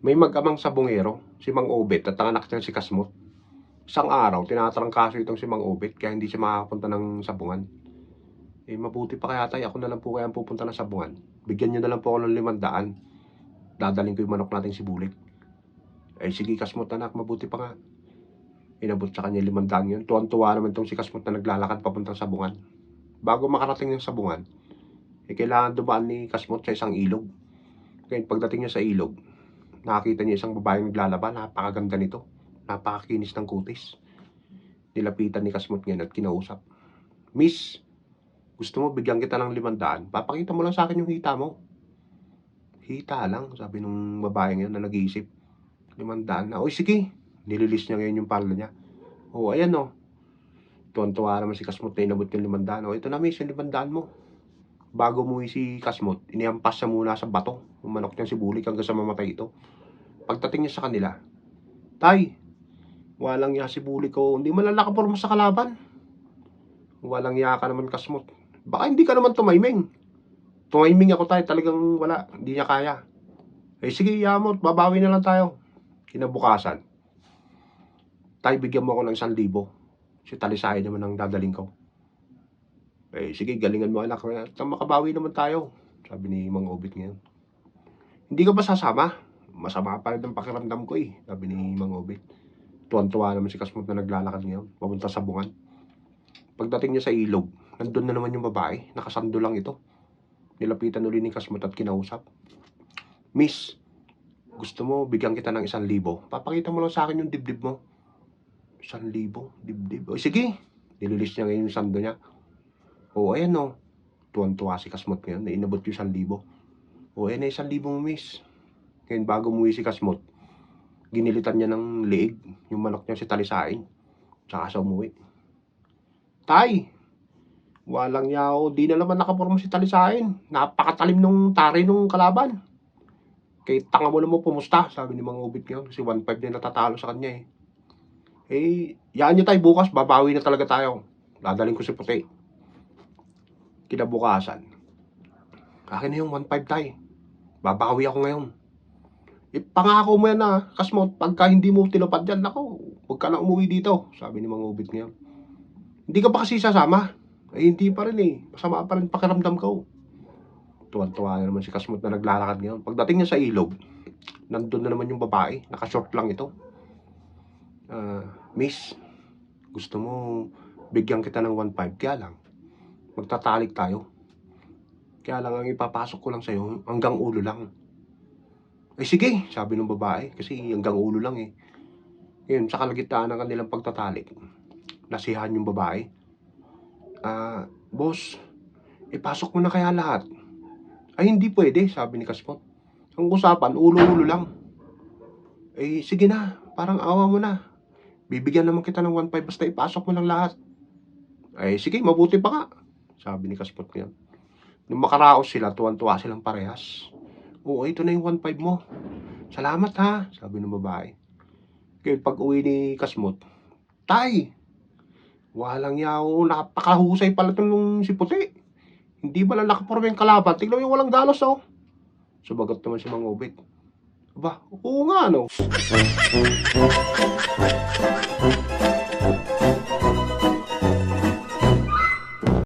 May mag-amang sabungero, si Mang Obet at ang anak niya si Kasmot. Isang araw, tinatrangkaso itong si Mang Obet kaya hindi siya makakapunta ng sabungan. Mabuti pa kaya tayo, ako na lang po kaya ang pupunta ng sabungan. Bigyan niyo na lang po ako ng 500. Dadaling ko yung manok natin si Bulik. Sige Kasmot anak, mabuti pa nga. Inabot sa kanya 500 yun. Tuwan-tuwa naman itong si Kasmot na naglalakad papuntang sabungan. Bago makarating ng sabungan, kailangan dumaan ni Kasmot sa isang ilog. Kaya pagdating niya sa ilog, nakakita niya isang babaeng naglalaba. Napakaganda nito. Napakakinis ng kutis. Nilapitan ni Kasmot ngayon at kinausap. Miss, gusto mo bigyan kita ng 500? Papakita mo lang sa akin yung hita mo. Hita lang, sabi nung babaeng yan na nag-iisip. 500 na. Oy, sige. Nililis niya ngayon yung palda niya. Ayan o. Tuwan-tuwa naman si Kasmot na inabot yung 500. Ito na miss, yung 500 mo. Bago umuwi si Kasmot, iniampas siya muna sa bato. Yung manok niya si Bulik hanggang sa mamatay ito. Pagdating niya sa kanila, Tay, walang ya si Bulik ko. Hindi man lang nakaporma sa kalaban. Walang ya ka naman Kasmot. Baka hindi ka naman tumayming. Tumayming ako tayo, talagang wala. Hindi niya kaya. Sige, yamot, babawi na lang tayo. Kinabukasan, Tay, bigyan mo ako ng 1,000. Si Talisay naman ang dadaling ko. Sige, galingan mo anak. Makabawi naman tayo. Sabi ni Mang Obet ngayon. Hindi ka ba sasama? Masama pa rin ang pakiramdam ko sabi ni Mang Obet. Tuwan-tuwa naman si Kasmot na naglalakad ngayon. Papunta sa bungan. Pagdating niya sa ilog, nandun na naman yung babae. Nakasando lang ito. Nilapitan ulit ni Kasmot at kinausap. Miss, gusto mo bigyan kita ng 1,000? Papakita mo lang sa akin yung dibdib mo. 1,000? Dibdib? Sige. Nililis niya ngayon yung sando niya. Ayan o. Tuwan-tuwa si Kasmot ngayon na inabot yung 1,000. Ayan na 1,000 mo miss. Ngayon bago umuwi si Kasmot, ginilitan niya ng leeg yung manok niya si Talisain. Tsaka sa umuwi. Tay, walang yaw. Di na naman nakaporma si Talisain. Napakatalim nung tari nung kalaban. Kay tanga mo naman pumusta, sabi ni Mang Obet ngayon. Kasi 1,500 na natatalo sa kanya yaan niyo tayo bukas, babawi na talaga tayo. Dadaling ko si Puti. Kinabukasan, akin na yung 1,500 tayo. Babawi ako ngayon. Pangako mo yan na, Kasmot, pagka hindi mo tinupad yan, ako, huwag ka na umuwi dito, sabi ni Mang Obet ngayon. Hindi ka pa kasi sasama? Hindi pa rin masama pa rin pakiramdam ko. Tuwan-tuwa na naman si Kasmot na naglalakad ngayon. Pagdating niya sa ilog, nandun na naman yung babae, nakashort lang ito. Miss, gusto mo bigyan kita ng 1,500? Kaya lang, magtatalik tayo. Kaya lang ang ipapasok ko lang sa'yo, hanggang ulo lang. Sige, sabi ng babae, kasi hanggang ulo lang Ngayon, sa kalagitnaan ng kanilang pagtatalik, nasihan yung babae. Boss, ipasok mo na kaya lahat? Hindi pwede, sabi ni Kasmot. Ang usapan, ulo-ulo lang. Sige na, parang awa mo na. Bibigyan naman kita ng 1,500 basta ipasok mo lang lahat. Sige, mabuti pa nga, sabi ni Kasmot ngayon. Nung makaraos sila, tuwan-tuwa silang parehas. Ito na yung 1,500 mo. Salamat ha, sabi ng babae. Kaya pag uwi ni Kasmot, Tay, walang yaw, napakahusay pala itong si Puti. Hindi ba lang nakaporma yung kalaban? Tignan mo yung walang galos Sumagot naman si Mang Obet. Oo nga